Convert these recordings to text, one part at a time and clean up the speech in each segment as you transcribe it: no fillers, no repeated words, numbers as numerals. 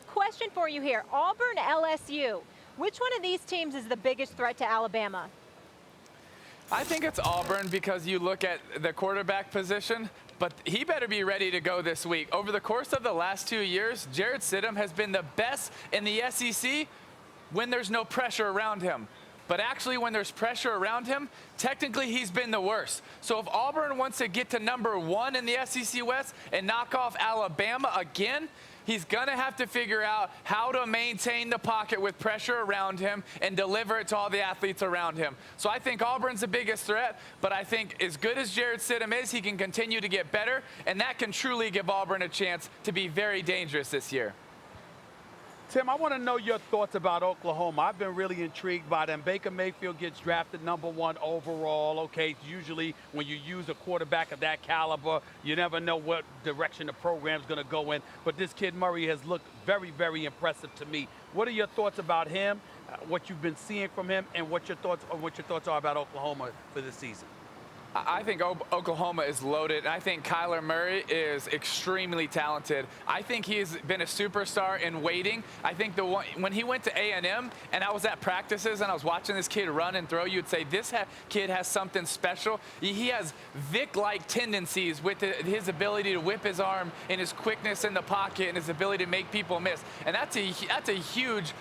Question for you here. Auburn, LSU. Which one of these teams is the biggest threat to Alabama? I think it's Auburn because you look at the quarterback position, but he better be ready to go this week. Over the course of the last 2 years, Jarrett Stidham has been the best in the SEC when there's no pressure around him. But actually, when there's pressure around him, technically he's been the worst. So if Auburn wants to get to #1 in the SEC West and knock off Alabama again, he's going to have to figure out how to maintain the pocket with pressure around him and deliver it to all the athletes around him. So I think Auburn's the biggest threat, but I think as good as Jarrett Stidham is, he can continue to get better, and that can truly give Auburn a chance to be very dangerous this year. Tim, I want to know your thoughts about Oklahoma. I've been really intrigued by them. Baker Mayfield gets drafted #1 overall. Okay, usually when you use a quarterback of that caliber, you never know what direction the program's going to go in. But this kid Murray has looked very, very impressive to me. What are your thoughts about him, what you've been seeing from him, and what your thoughts are about Oklahoma for this season? I think Oklahoma is loaded. I think Kyler Murray is extremely talented. I think he's been a superstar in waiting. I think when he went to A&M and I was at practices and I was watching this kid run and throw, you'd say this kid has something special. He has Vic-like tendencies with his ability to whip his arm and his quickness in the pocket and his ability to make people miss. And that's a huge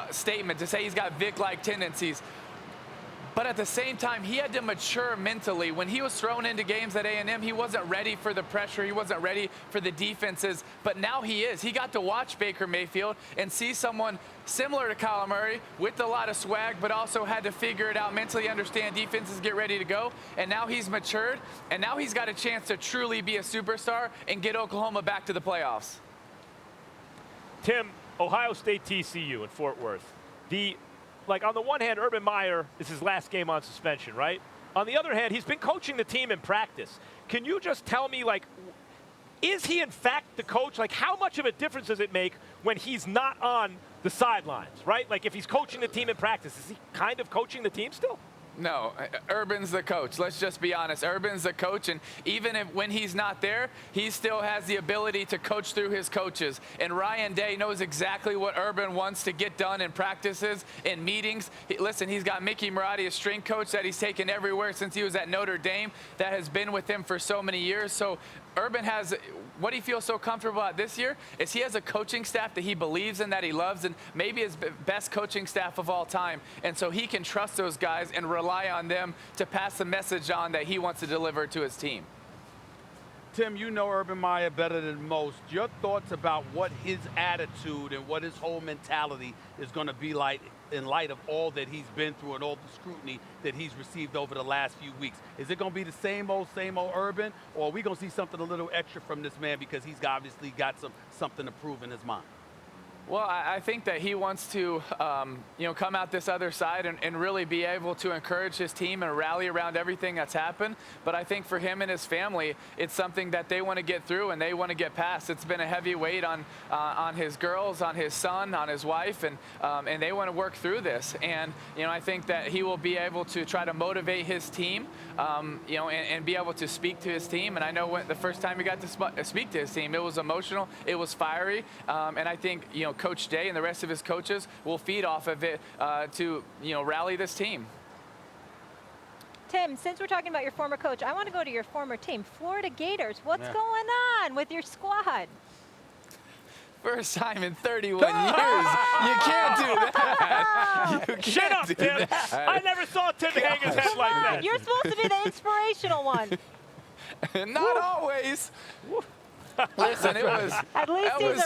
statement to say he's got Vic-like tendencies. But at the same time, he had to mature mentally. When he was thrown into games at A&M, he wasn't ready for the pressure. He wasn't ready for the defenses. But now he is. He got to watch Baker Mayfield and see someone similar to Kyler Murray with a lot of swag, but also had to figure it out mentally, understand defenses, get ready to go. And now he's matured, and now he's got a chance to truly be a superstar and get Oklahoma back to the playoffs. Tim, Ohio State TCU in Fort Worth. On the one hand, Urban Meyer is his last game on suspension, right? On the other hand, he's been coaching the team in practice. Can you just tell me, is he in fact the coach? How much of a difference does it make when he's not on the sidelines, right? If he's coaching the team in practice, is he kind of coaching the team still? No, Urban's the coach. Let's just be honest. Urban's the coach, and even when he's not there, he still has the ability to coach through his coaches. And Ryan Day knows exactly what Urban wants to get done in practices, in meetings. Listen, he's got Mickey Marotti, a strength coach that he's taken everywhere since he was at Notre Dame, that has been with him for so many years. So Urban has what he feels so comfortable about this year is he has a coaching staff that he believes in, that he loves, and maybe his best coaching staff of all time. And so he can trust those guys and rely on them to pass the message on that he wants to deliver to his team. Tim, you know Urban Meyer better than most. Your thoughts about what his attitude and what his whole mentality is going to be like in light of all that he's been through and all the scrutiny that he's received over the last few weeks? Is it going to be the same old Urban, or are we going to see something a little extra from this man because he's obviously got something to prove in his mind? Well, I think that he wants to, come out this other side and really be able to encourage his team and rally around everything that's happened. But I think for him and his family, it's something that they want to get through and they want to get past. It's been a heavy weight on his girls, on his son, on his wife, and they want to work through this. And I think that he will be able to try to motivate his team, and be able to speak to his team. And I know the first time he got to speak to his team, it was emotional, it was fiery, and I think Coach Day and the rest of his coaches will feed off of it to rally this team. Tim, since we're talking about your former coach, I want to go to your former team, Florida Gators. What's going on with your squad? First time in 31 years. You can't do that. Shut up, Tim. I never saw Tim hang his head like that. You're supposed to be the inspirational one. Not always. Listen, it was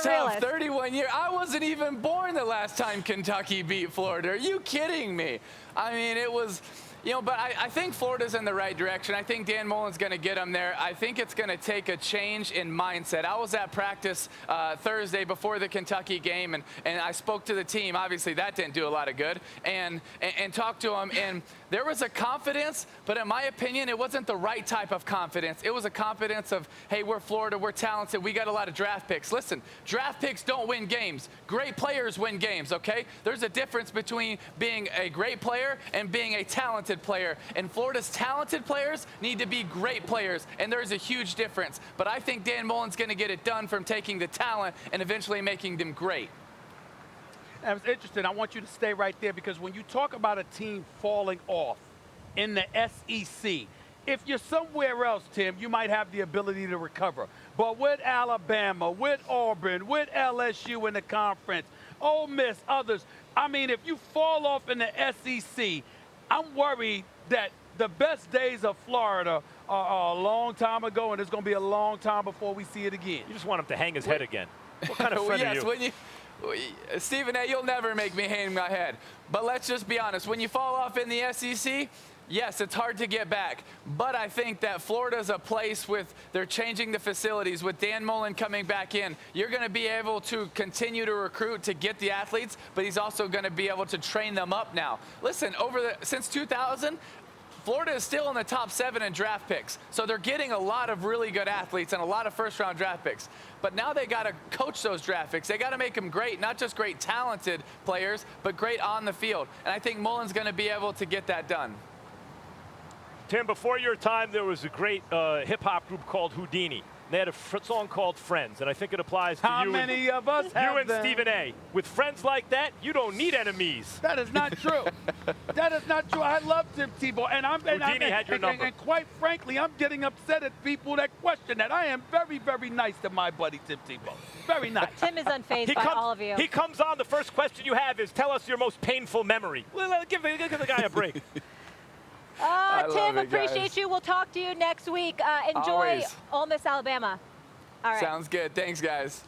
tough. 31 years. I wasn't even born the last time Kentucky beat Florida. Are you kidding me? I mean, it was, but I think Florida's in the right direction. I think Dan Mullen's going to get them there. I think it's going to take a change in mindset. I was at practice Thursday before the Kentucky game, and I spoke to the team. Obviously, that didn't do a lot of good, and talked to them. And there was a confidence, but in my opinion, it wasn't the right type of confidence. It was a confidence of, hey, we're Florida, we're talented, we got a lot of draft picks. Listen, draft picks don't win games. Great players win games, okay? There's a difference between being a great player and being a talented talented player. And Florida's talented players need to be great players, and there's a huge difference. But I think Dan Mullen's going to get it done from taking the talent and eventually making them great. And it's interesting. I want you to stay right there because when you talk about a team falling off in the SEC, if you're somewhere else, Tim, you might have the ability to recover. But with Alabama, with Auburn, with LSU in the conference, Ole Miss, others, I mean, if you fall off in the SEC, I'm worried that the best days of Florida are a long time ago, and it's going to be a long time before we see it again. You just want him to hang his head again. What kind of friend Yes, are you? Stephen A., you'll never make me hang my head. But let's just be honest. When you fall off in the SEC, yes, it's hard to get back. But I think that Florida's a place with, they're changing the facilities. With Dan Mullen coming back in, you're going to be able to continue to recruit to get the athletes, but he's also going to be able to train them up now. Listen, since 2000, Florida is still in the top 7 in draft picks. So they're getting a lot of really good athletes and a lot of first-round draft picks. But now they got to coach those draft picks. They got to make them great, not just great talented players, but great on the field. And I think Mullen's going to be able to get that done. Tim, before your time, there was a great hip-hop group called Houdini. They had a song called Friends, and I think it applies to How you many of us have you and them? Stephen A. With friends like that, you don't need enemies. That is not true. That is not true. I love Tim Tebow, and Houdini had your number. And quite frankly, I'm getting upset at people that question that. I am very, very nice to my buddy Tim Tebow. Very nice. Tim is unfazed by all of you. He comes on, the first question you have is, tell us your most painful memory. Well, give the guy a break. Tim, love it, appreciate guys. you. We'll talk to you next week. Enjoy Always. Ole Miss, Alabama. All right. Sounds good. Thanks, guys.